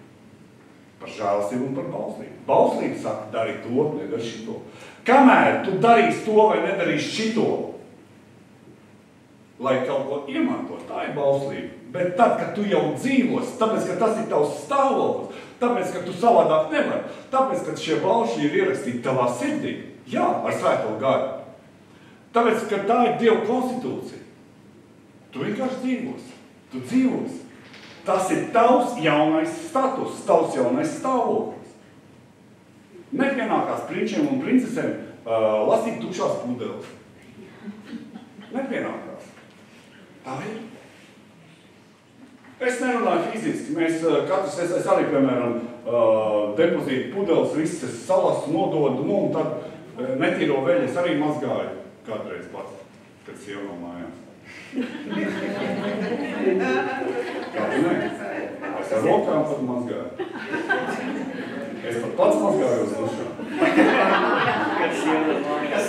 Par žēlastību un par bauslību. Bauslība saka, dari to, nedari šito. Kamēr tu darīsi to vai nedarīsi šito, lai kaut ko iemantot, tā ir bauslība. Bet tad, kad tu jau dzīvos, tāpēc, ka tas ir tavs stāvoklis, tāpēc, ka tu savādāk nevari, tāpēc, ka šie baušļi ir ierakstīti tavā sirdī, jā, ar svēto garu. Tāpēc, ka tā ir Dieva konstitūcija. Tu vienkārši dzīvosi. Tu dzīvosi. Tas ir tavs jaunais status, tavs jaunais stāvoklis. Nepienākās prinčiem un princesēm lasīt tukšās pudeles. Nepienākās. Tā ir. Es nerunāju fiziski. Mēs katrs, es arī, piemēram, depozītu pudeles, visas salasu nododu, un tad netīro veļu es arī mazgāju kādreiz pats, kad sieva no mājās. Kādu ne? Es ar rokām pat mazgāju. Es pat pats mazgājos dušā. Kad sieva no mājās.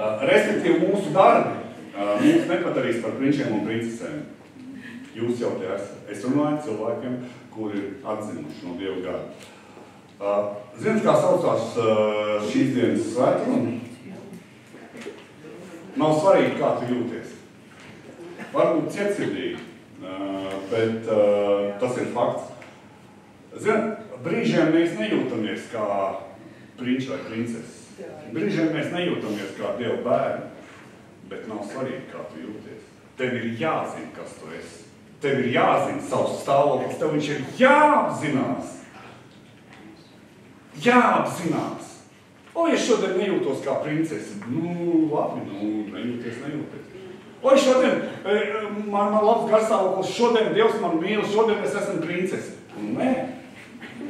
Respektīvi, mūsu darbi mūs nepadarīs par prinčiem un princesēm. Jūs jau te esat. Es runāju cilvēkiem, kuri ir atzinuši no Dieva gara. Zināt, kā saucās šīs dienas svētkumi? Nav svarīgi, kā tu jūties. Varbūt cietsirdīgi, Bet tas ir fakts. Ziniet, brīžiem mēs nejūtamies kā prinči vai princeses. Brīžiem mēs nejūtamies kā Dieva bērni, bet nav svarīgi, kā tu jūties. Tev ir jāzina, kas tu esi. Tev ir jāzina savs stāvoklis, tev viņš ir jāapzinās. Jāapzinās. O, es šodien nejūtos kā princese. Labi, nejūties. O, šodien man labs garstāvoklis, šodien Dievs man mīl, šodien es esmu princese. Nē.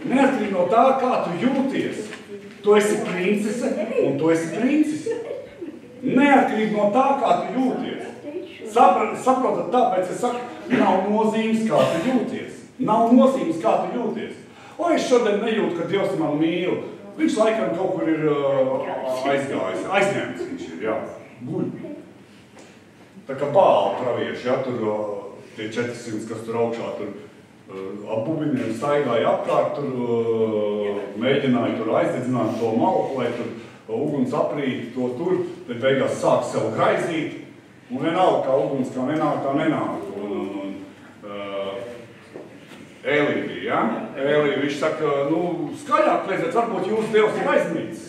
Neatkarīgi no tā, kā tu jūties. Tu esi princese un tu esi princis. Neatkarīgi no tā, kā tu jūties. Saprotat, tāpēc es saku, nav nozīmes, kā tu jūties. Nav nozīmes, kā tu jūties. O, es šodien nejūtu, ka Dievs man mīl. Viņš laikam kaut kur ir aizgājis. Aizņemts viņš ir, jā. Guļ. Tā kā Bāla pravieši, jā, tur tie 400, kas tur augšā, tur ap bubiniem staigāja apkārt, tur mēģināja tur aizdedzināt to malku, lai tur uguns aprīt to tur, tad beigās sāk sev graizīt, un vienalga, kā uguns, kā nenāk. Ēlī bija, ja? Ēlī, viņš saka, skaļāk liedziet, varbūt jūs Dievs ir aizmīts.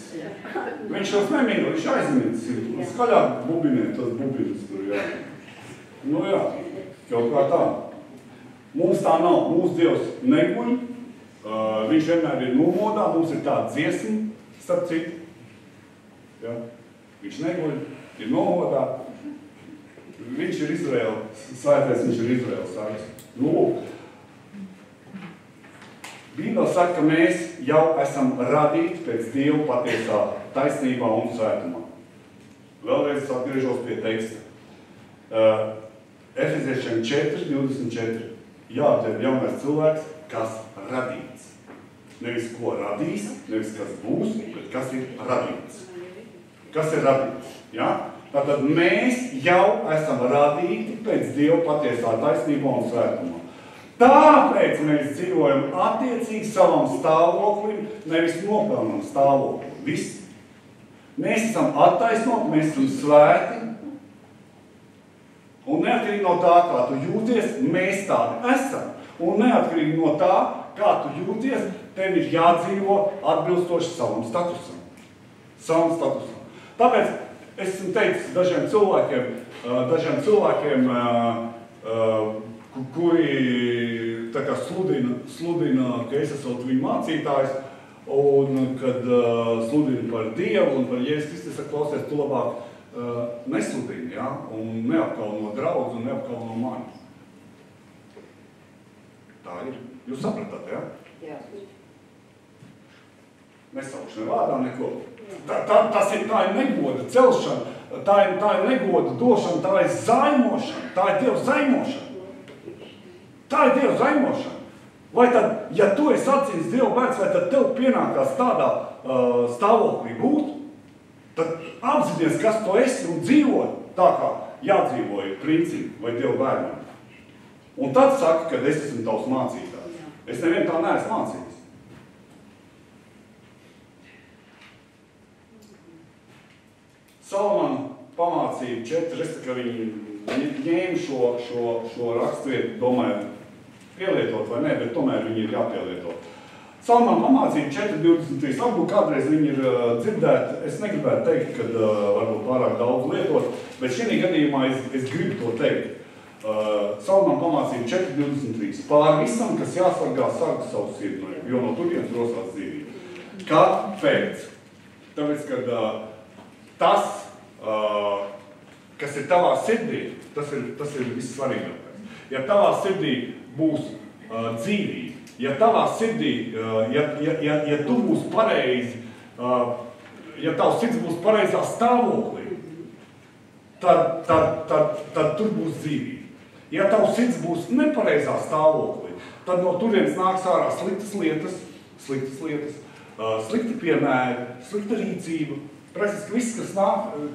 Viņš jūs nemīl, viņš aizmīts. Skaļāk bubinē, tas bubins tur, jā. Jā, kaut kā tā. Mums tā nav, mūsu Dievs neguļ, viņš vienmēr ir nomodā, mums ir tāda dziesma, starp citu. Ja? Viņš neguļ, ir nomodā, viņš ir Izraēla, svētais viņš ir Izraēla sāks. Bībele saka, ka mēs jau esam radīti pēc Dieva patiesā taisnībā un svētumā. Vēlreiz atgriežos pie teksta. Efeziešiem 4:24. Jā, tev jaunais cilvēks, kas radīts. Nevis ko radīs, nevis kas būs, bet kas ir radīts. Kas ir radīts, ja? Tātad mēs jau esam radīti pēc Dieva patiesā taisnībā un svētumā. Tāpēc mēs dzīvojam attiecīgi savam stāvoklim, nevis nopelnam stāvoklim. Viss. Mēs esam attaisnoti, mēs esam svēti. Un neatkarīgi no tā, kā tu jūties, mēs tādi esam. Un neatkarīgi no tā, kā tu jūties, tev ir jādzīvo atbilstoši savam statusam. Tāpēc es esmu teicis dažiem cilvēkiem, kuri tā kā sludina, ka es esmu viņu mācītājs, un kad sludina par Dievu un par Jēzus Kristus, es klausies, tu labāk nesludini, ja? Un neapkauno draudzi un neapkauno mani. Tā ir. Jūs sapratāt, ja? Jā. Nesaukšu ne vārdā neko. Tā ir negoda celšana, tā ir negoda došana, tā ir zaimošana, tā ir Dieva zaimošana. Tā ir Dieva zaimošana. Vai tad, ja tu esi atzīts Dieva bērns, vai tad tev pienākās tādā stāvoklī būt, tad apzinies, kas tu esi un dzīvo tā, kā jādzīvoja principi vai Dieva bērniem. Un tad saka, ka es esmu tavs mācītājs. Es nevien tā neesmu mācījis. Salamana pamācība 4, ka viņi ņēma šo rakstvietu, domāju, pielietot vai ne, bet tomēr viņi ir jāpielietot. Salamana pamācība 4.23. Varbūt kādreiz viņi ir dzirdēti. Es negribētu teikt, ka varbūt pārāk daudz lietot, bet šī gadījumā es gribu to teikt. Salamana pamācība 4.23. Pār visam, kas jāsargā, sarga savu sirdi, jo no turienes rosās dzīvība. Kāpēc? Tāpēc, kad tas, kas ir tavā sirdī, tas ir vissvarīgākais. Ja tavā sirdī būs dzīvība, ja tavā sirdī, ja tu būs pareizi, ja tavs sirds būs pareizā stāvoklī, tad tur būs dzīvība. Ja tavs sirds būs nepareizā stāvoklī, tad no turienes nāks ārā sliktas lietas, slikti piemēri, slikta rīcība. Praktiski viss,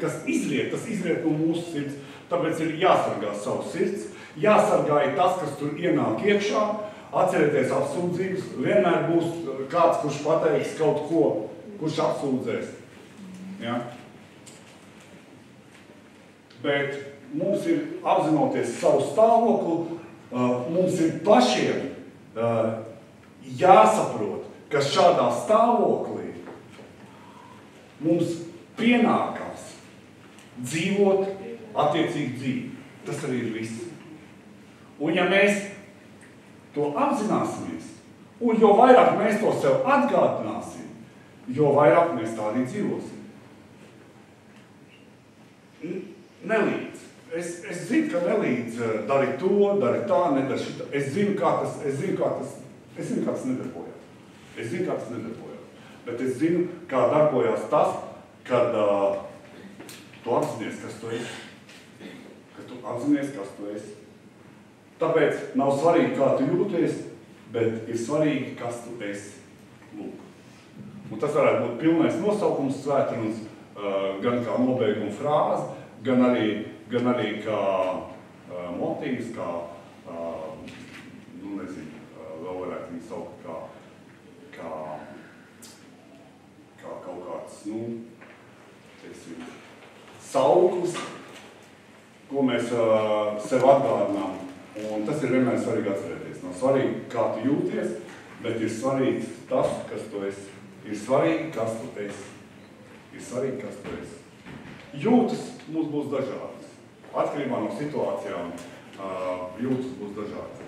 kas izriet, tas izriet no mūsu sirds. Tāpēc ir jāsargā savs sirds, jāsargā tas, kas tur ienāk iekšā, atcerieties apsūdzības. Vienmēr būs kāds, kurš pateiks kaut ko, kurš apsūdzēs. Ja? Bet mums ir apzinoties savu stāvokli, mums ir pašiem jāsaprot, ka šādā stāvoklī mums pienākās dzīvot attiecīgi dzīvi. Tas arī ir viss. Un ja mēs to apzināsimies, un jo vairāk mēs to sev atgādināsim, jo vairāk mēs tā arī dzīvosim. Nelīdz. Es zinu, ka nelīdz dari to, dari tā, nedari šitā. Es zinu, kā tas nedarbojās. Bet es zinu, kā darbojās tas, kad tu apzinies, kas tu esi. Tāpēc nav svarīgi, kā tu jūties, bet ir svarīgi, kas tu esi. Lūk. Un tas varētu būt pilnais nosaukums svētrunas, gan kā nobeiguma frāze, gan arī kā motīvs, kā, vēl varētu viņu saukt kā kaut kāds, sauklis, ko mēs sev atgādinām. Un tas ir vienmēr svarīgi atcerēties. Nav svarīgi, kā tu jūties, bet ir svarīgs tas, kas tu esi. Ir svarīgi, kas tu esi. Jūtas mums būs dažādas. Atkarībā no situācijām jūtas būs dažādas.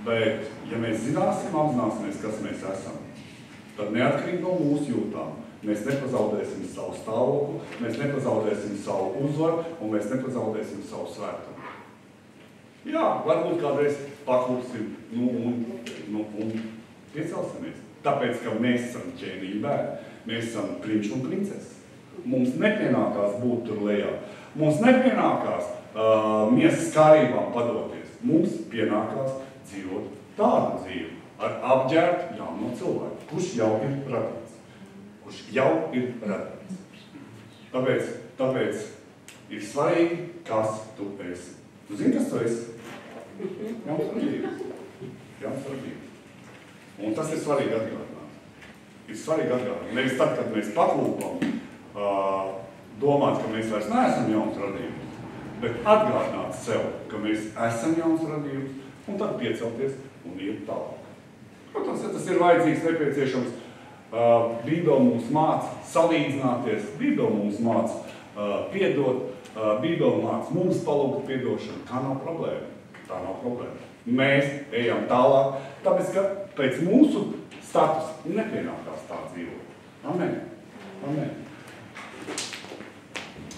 Bet, ja mēs apzināsimies, kas mēs esam, tad neatkarīgi no mūsu jūtām, mēs nepazaudēsim savu stāvokli, mēs nepazaudēsim savu uzvaru un mēs nepazaudēsim savu svētumu. Jā, varbūt kādreiz paklūpsim, un piecelsimies. Tāpēc, ka mēs esam ķēniņu bērni, mēs esam prinči un princeses. Mums nepienākās būt tur lejā. Mums nepienākās miesas kārībām padoties. Mums pienākās dzīvot tādu dzīvi ar apģērtu jauno cilvēku, kurš jau ir radīts. Tāpēc ir svarīgi, kas tu esi. Tu zini, kas tu esi? Jauns radības. Un tas ir svarīgi atgādināt. Nevis tad, kad mēs paklūpam, domāt, ka mēs vairs neesam jauns radības, bet atgādināt sev, ka mēs esam jauns radības, un tad piecelties un iet tālāk. Protams, ja tas ir vajadzīgs, nepieciešams, Bībele mums māca salīdzināties, Bībele mums māca piedot, Bībele māca mums palūgt piedošanu. Tā nav problēma. Mēs ejam tālāk, tāpēc, ka pēc mūsu status nepienākās tā dzīvot. Amen.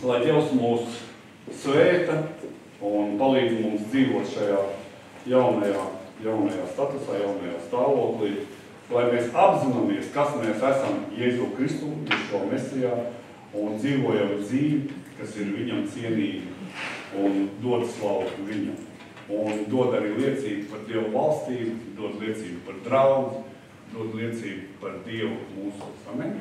Lai Dievs mūs svēta un palīdz mums dzīvot šajā jaunajā statusā, jaunajā stāvoklī, lai mēs apzināmies, kas mēs esam Jēzu Kristu, Jēzu Mesijā, un dzīvojam dzīvi, kas ir viņam cienīgi un dod slavu viņam. Un dod arī liecību par Dievu valstību, dod liecību par draugu, dod liecību par Dievu mūsos. Amen.